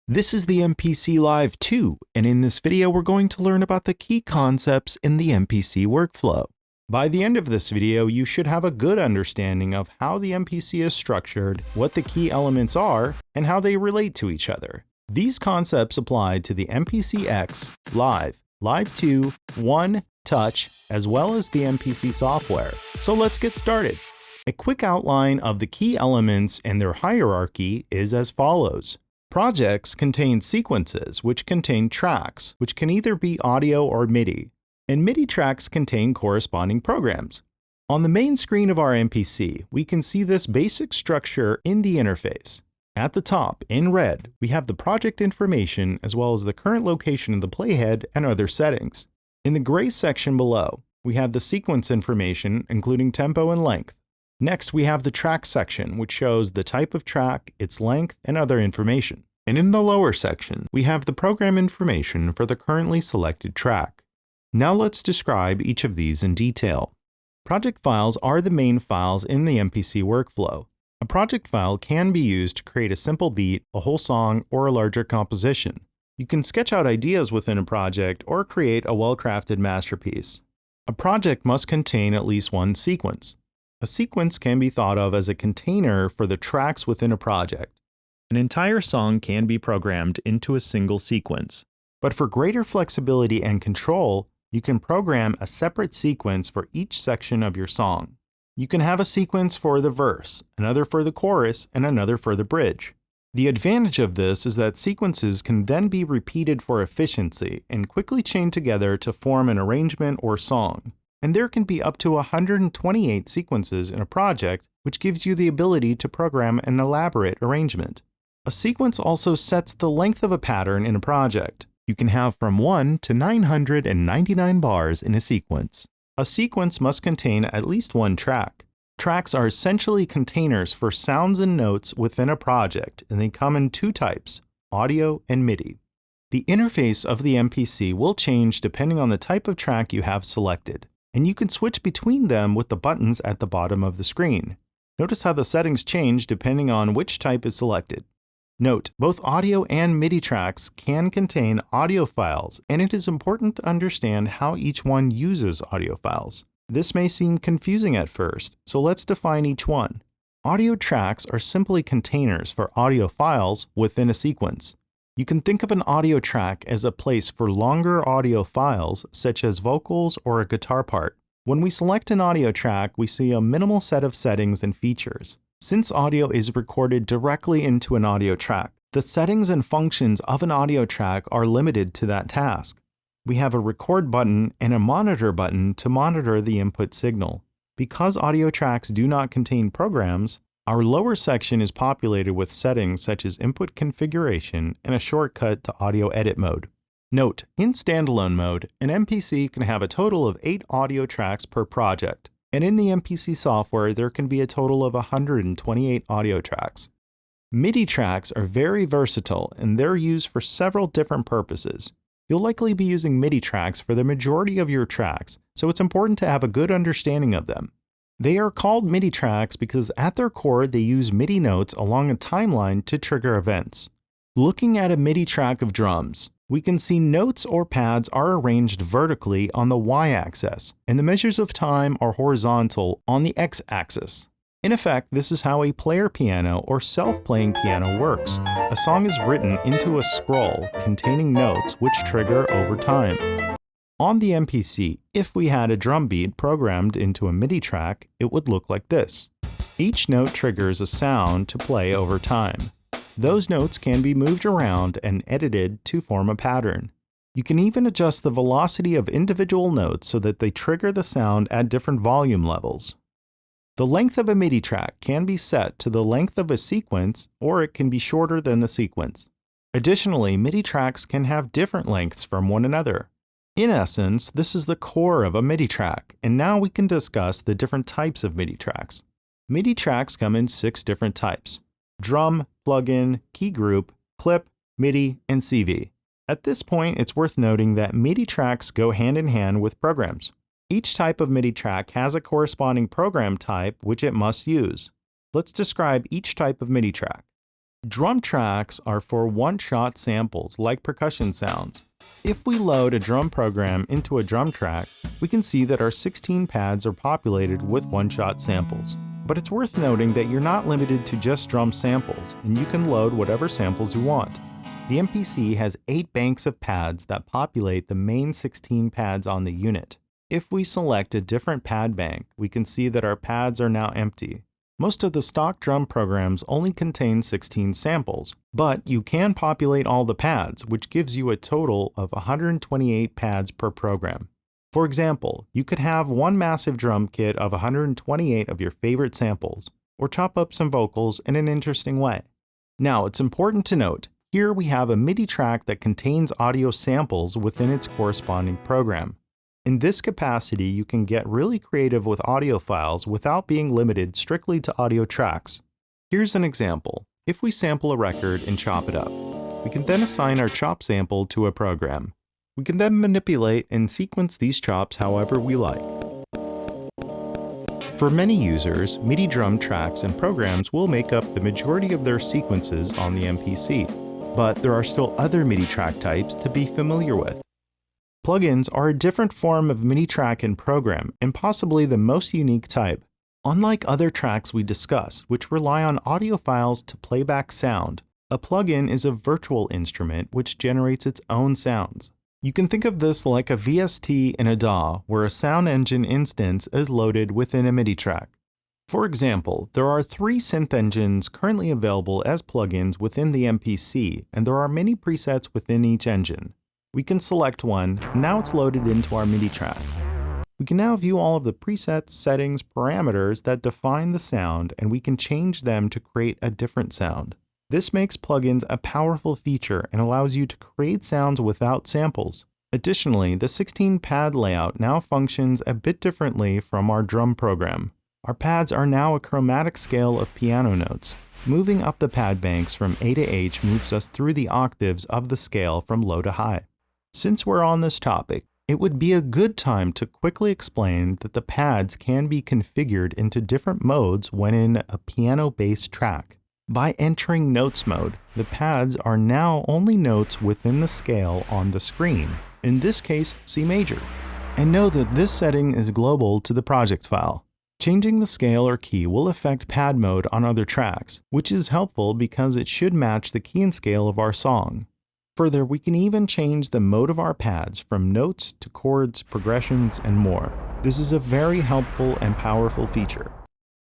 This is the MPC Live II, and in this video we're going to learn about the key concepts in the MPC workflow. By the end of this video, you should have a good understanding of how the MPC is structured, what the key elements are, and how they relate to each other. These concepts apply to the MPC X, Live, Live II, One, Touch, as well as the MPC software. So let's get started. A quick outline of the key elements and their hierarchy is as follows. Projects contain sequences, which contain tracks, which can either be audio or MIDI, and MIDI tracks contain corresponding programs. On the main screen of our MPC, we can see this basic structure in the interface. At the top, in red, we have the project information as well as the current location of the playhead and other settings. In the gray section below, we have the sequence information, including tempo and length. Next, we have the track section, which shows the type of track, its length, and other information. And in the lower section, we have the program information for the currently selected track. Now let's describe each of these in detail. Project files are the main files in the MPC workflow. A project file can be used to create a simple beat, a whole song, or a larger composition. You can sketch out ideas within a project or create a well-crafted masterpiece. A project must contain at least one sequence. A sequence can be thought of as a container for the tracks within a project. An entire song can be programmed into a single sequence. But for greater flexibility and control, you can program a separate sequence for each section of your song. You can have a sequence for the verse, another for the chorus, and another for the bridge. The advantage of this is that sequences can then be repeated for efficiency and quickly chain together to form an arrangement or song. And there can be up to 128 sequences in a project, which gives you the ability to program an elaborate arrangement. A sequence also sets the length of a pattern in a project. You can have from 1 to 999 bars in a sequence. A sequence must contain at least one track. Tracks are essentially containers for sounds and notes within a project, and they come in two types, audio and MIDI. The interface of the MPC will change depending on the type of track you have selected, and you can switch between them with the buttons at the bottom of the screen. Notice how the settings change depending on which type is selected. Note, both audio and MIDI tracks can contain audio files, and it is important to understand how each one uses audio files. This may seem confusing at first, so let's define each one. Audio tracks are simply containers for audio files within a sequence. You can think of an audio track as a place for longer audio files, such as vocals or a guitar part. When we select an audio track, we see a minimal set of settings and features. Since audio is recorded directly into an audio track, the settings and functions of an audio track are limited to that task. We have a record button and a monitor button to monitor the input signal. Because audio tracks do not contain programs, our lower section is populated with settings such as input configuration and a shortcut to audio edit mode. Note, in standalone mode, an MPC can have a total of 8 audio tracks per project, and in the MPC software there can be a total of 128 audio tracks. MIDI tracks are very versatile and they're used for several different purposes. You'll likely be using MIDI tracks for the majority of your tracks, so it's important to have a good understanding of them. They are called MIDI tracks because at their core they use MIDI notes along a timeline to trigger events. Looking at a MIDI track of drums, we can see notes or pads are arranged vertically on the y-axis, and the measures of time are horizontal on the x-axis. In effect, this is how a player piano or self-playing piano works. A song is written into a scroll containing notes which trigger over time. On the MPC, if we had a drum beat programmed into a MIDI track, it would look like this. Each note triggers a sound to play over time. Those notes can be moved around and edited to form a pattern. You can even adjust the velocity of individual notes so that they trigger the sound at different volume levels. The length of a MIDI track can be set to the length of a sequence, or it can be shorter than the sequence. Additionally, MIDI tracks can have different lengths from one another. In essence, this is the core of a MIDI track, and now we can discuss the different types of MIDI tracks. MIDI tracks come in 6 different types: drum, plugin, key group, clip, MIDI, and CV. At this point, it's worth noting that MIDI tracks go hand in hand with programs. Each type of MIDI track has a corresponding program type which it must use. Let's describe each type of MIDI track. Drum tracks are for one-shot samples like percussion sounds. If we load a drum program into a drum track, we can see that our 16 pads are populated with one-shot samples. But it's worth noting that you're not limited to just drum samples, and you can load whatever samples you want. The MPC has 8 banks of pads that populate the main 16 pads on the unit. If we select a different pad bank, we can see that our pads are now empty. Most of the stock drum programs only contain 16 samples, but you can populate all the pads, which gives you a total of 128 pads per program. For example, you could have one massive drum kit of 128 of your favorite samples, or chop up some vocals in an interesting way. Now, it's important to note, here we have a MIDI track that contains audio samples within its corresponding program. In this capacity, you can get really creative with audio files without being limited strictly to audio tracks. Here's an example. If we sample a record and chop it up, we can then assign our chop sample to a program. We can then manipulate and sequence these chops however we like. For many users, MIDI drum tracks and programs will make up the majority of their sequences on the MPC, but there are still other MIDI track types to be familiar with. Plugins are a different form of MIDI track and program, and possibly the most unique type. Unlike other tracks we discussed, which rely on audio files to play back sound, a plugin is a virtual instrument which generates its own sounds. You can think of this like a VST in a DAW, where a sound engine instance is loaded within a MIDI track. For example, there are 3 synth engines currently available as plugins within the MPC, and there are many presets within each engine. We can select one, and now it's loaded into our MIDI track. We can now view all of the presets, settings, parameters that define the sound, and we can change them to create a different sound. This makes plugins a powerful feature and allows you to create sounds without samples. Additionally, the 16-pad layout now functions a bit differently from our drum program. Our pads are now a chromatic scale of piano notes. Moving up the pad banks from A to H moves us through the octaves of the scale from low to high. Since we're on this topic, it would be a good time to quickly explain that the pads can be configured into different modes when in a piano-based track. By entering Notes mode, the pads are now only notes within the scale on the screen, in this case C major. And know that this setting is global to the project file. Changing the scale or key will affect pad mode on other tracks, which is helpful because it should match the key and scale of our song. Further, we can even change the mode of our pads from notes to chords, progressions, and more. This is a very helpful and powerful feature.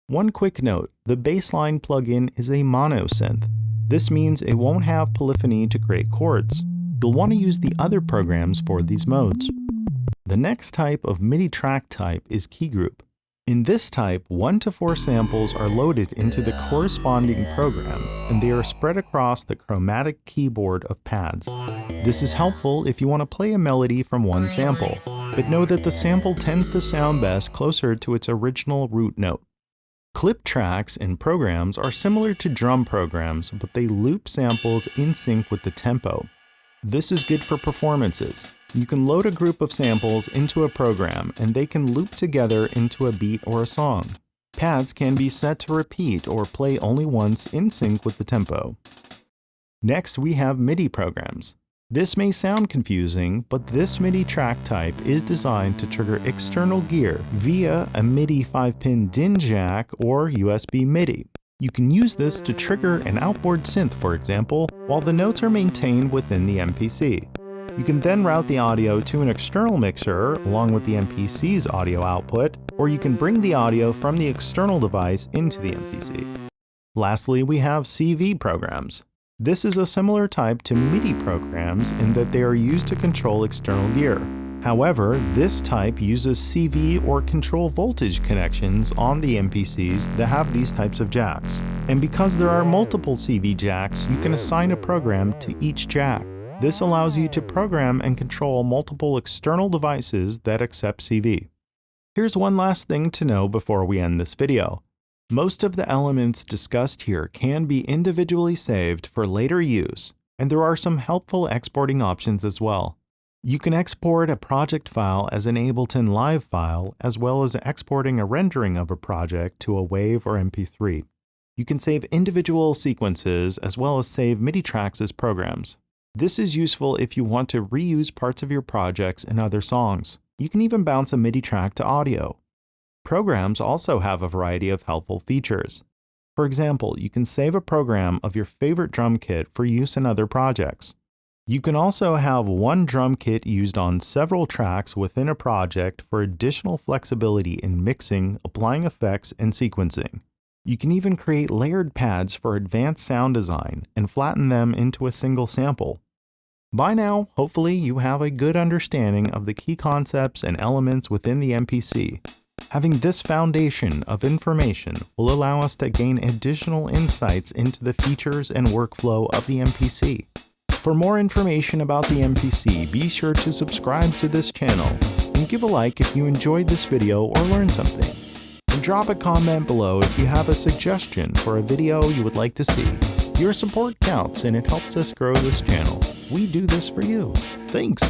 One quick note, the bassline plugin is a mono synth. This means it won't have polyphony to create chords. You'll want to use the other programs for these modes. The next type of MIDI track type is Keygroup. In this type, 1 to 4 samples are loaded into the corresponding program, and they are spread across the chromatic keyboard of pads. This is helpful if you want to play a melody from one sample, but know that the sample tends to sound best closer to its original root note. Clip tracks in programs are similar to drum programs, but they loop samples in sync with the tempo. This is good for performances. You can load a group of samples into a program, and they can loop together into a beat or a song. Pads can be set to repeat or play only once in sync with the tempo. Next, we have MIDI programs. This may sound confusing, but this MIDI track type is designed to trigger external gear via a MIDI 5-pin DIN jack or USB MIDI. You can use this to trigger an outboard synth, for example, while the notes are maintained within the MPC. You can then route the audio to an external mixer along with the MPC's audio output, or you can bring the audio from the external device into the MPC. Lastly, we have CV programs. This is a similar type to MIDI programs in that they are used to control external gear. However, this type uses CV or control voltage connections on the MPCs that have these types of jacks. And because there are multiple CV jacks, you can assign a program to each jack. This allows you to program and control multiple external devices that accept CV. Here's one last thing to know before we end this video. Most of the elements discussed here can be individually saved for later use, and there are some helpful exporting options as well. You can export a project file as an Ableton Live file, as well as exporting a rendering of a project to a WAV or MP3. You can save individual sequences as well as save Midi tracks as programs. This is useful if you want to reuse parts of your projects in other songs. You can even bounce a Midi track to audio. Programs also have a variety of helpful features. For example, you can save a program of your favorite drum kit for use in other projects. You can also have one drum kit used on several tracks within a project for additional flexibility in mixing, applying effects, and sequencing. You can even create layered pads for advanced sound design and flatten them into a single sample. By now, hopefully you have a good understanding of the key concepts and elements within the MPC. Having this foundation of information will allow us to gain additional insights into the features and workflow of the MPC. For more information about the MPC, be sure to subscribe to this channel and give a like if you enjoyed this video or learned something. And drop a comment below if you have a suggestion for a video you would like to see. Your support counts and it helps us grow this channel. We do this for you. Thanks!